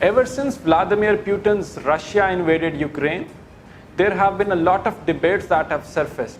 Ever since Vladimir Putin's Russia invaded Ukraine, there have been a lot of debates that have surfaced.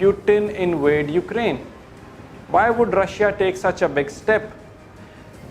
Putin invade Ukraine? Why would Russia take such a big step?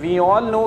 We all know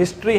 history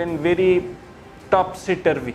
been very topsy-turvy.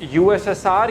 USSR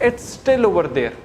it's still over there.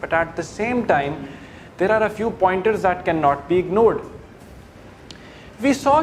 But at the same time, there are a few pointers that cannot be ignored. We saw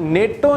NATO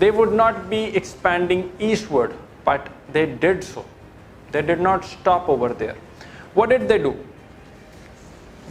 they would not be expanding eastward, but they did so. They did not stop over there. What did they do?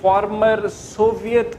former Soviet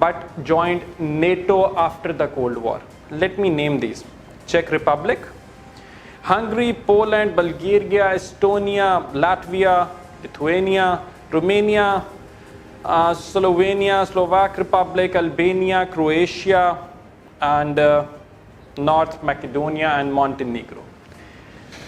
but joined NATO after the Cold War. Let me name these. Czech Republic, Hungary, Poland, Bulgaria, Estonia, Latvia, Lithuania, Romania, Slovenia, Slovak Republic, Albania, Croatia, and North Macedonia and Montenegro.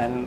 And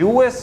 US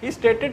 He stated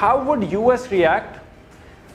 how would US react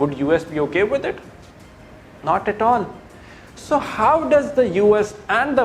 Would US be okay with it? Not at all. So how does the US and the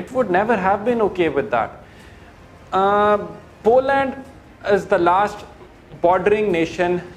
It would never have been okay with that. Poland is the last bordering nation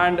and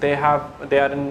they are in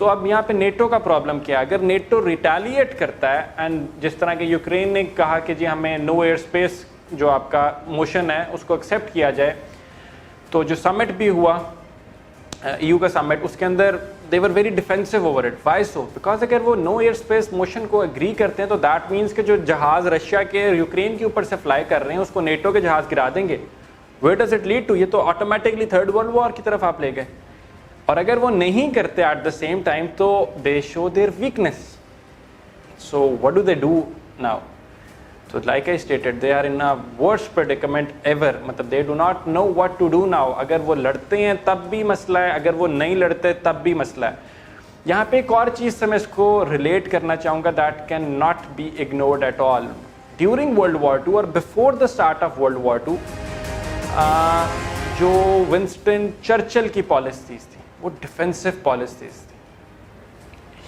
تو اب یہاں پہ NATO کا problem کیا ہے؟ اگر NATO retaliate کرتا ہے اینڈ جس طرح کہ یوکرین نے کہا کہ جی ہمیں نو ایئر اسپیس جو آپ کا موشن ہے اس کو ایکسیپٹ کیا جائے، تو جو سمٹ بھی ہوا EU کا سمٹ، اس کے اندر they were very defensive over it. Why so? Because اگر وہ نو ایئر اسپیس موشن کو اگری کرتے ہیں تو دیٹ مینس کہ جو جہاز رشیا کے یوکرین کے اوپر سے فلائی کر رہے ہیں اس کو نیٹو کے جہاز گرا دیں گے. Where does it lead to? یہ تو آٹومیٹکلی تھرڈ ورلڈ وار کی طرف آپ لے گئے. اور اگر وہ نہیں کرتے ایٹ دا سیم ٹائم تو they show their weakness. So what do they do now? So like I stated, they are in a worst predicament ever. مطلب they do not know what to do now. اگر وہ لڑتے ہیں تب بھی مسئلہ ہے، اگر وہ نہیں لڑتے تب بھی مسئلہ ہے. یہاں پہ ایک اور چیز سے میں اس کو ریلیٹ کرنا چاہوں گا that can not be ignored at all. During World War II اور before the start of World War II جو ونسٹن چرچل کی پالیسیز تھی وہ ڈیفینسو پالیسیز تھی.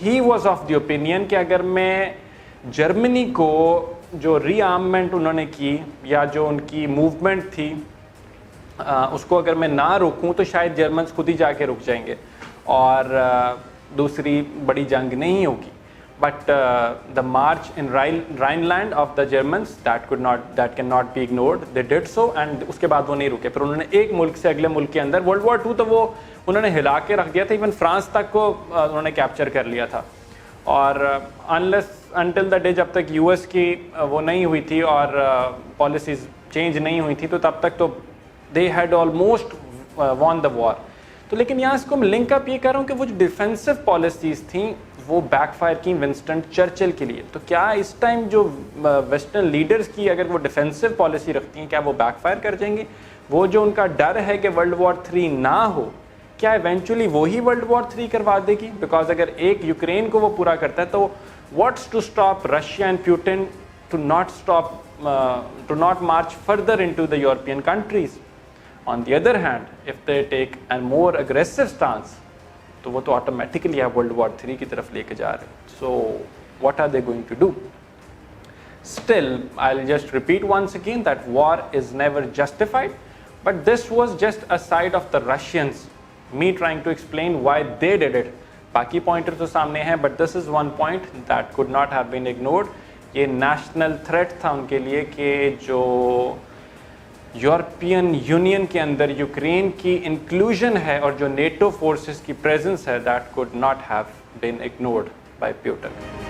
He was of the opinion کہ اگر میں جرمنی کو جو ری آرممنٹ انہوں نے کی یا جو ان کی موومنٹ تھی اس کو اگر میں نہ روکوں تو شاید جرمنز خود ہی جا کے رک جائیں گے اور دوسری بڑی جنگ نہیں ہوگی. But the march in Rhineland of the Germans that can not be ignored. They did so and اس کے بعد وہ نہیں رکے. پھر انہوں نے ایک ملک سے اگلے ملک کے اندر World War II تو وہ انہوں نے ہلا کے رکھ دیا تھا. ایون فرانس تک کو انہوں نے کیپچر کر لیا تھا. اور انٹل دا ڈے جب تک یو ایس کی وہ نہیں ہوئی تھی اور پالیسیز چینج نہیں ہوئی تھی تو تب تک تو دے ہیڈ آلموسٹ وان دا وار. تو لیکن یہاں اس کو میں لنک اپ یہ کر رہا ہوں کہ وہ جو ڈیفینسو پالیسیز تھیں وہ بیک فائر کی ونسٹن چرچل کے لیے. تو کیا اس ٹائم جو ویسٹرن لیڈرز کی اگر وہ ڈیفینسو پالیسی رکھتی ہیں کیا وہ بیک فائر کر جائیں گی؟ وہ جو ان کا ڈر ہے کہ World War III نہ ہو کیا ایونچولی وہی World War III کروا دے گی؟ بیکاز اگر ایک یوکرین کو وہ پورا کرتا ہے تو what's to stop Russia and Putin to not march further into the European countries. On the other hand if they take a more aggressive stance تو وہ تو آٹومیٹکلی آپ World War III کی طرف لے کے جا رہے ہیں. So what are they going to do? Still I will just repeat once again that war is never justified but this was just a side of the Russians. Me trying to explain why they did it. باقی pointer تو سامنے ہیں but this is one point that could not have been ignored. یہ national threat تھا ان کے لیے کہ جو یورپین یونین کے اندر یوکرین کی انکلوژن ہے اور جو نیٹو فورسز کی پریزنس ہے that could not have been ignored by Putin.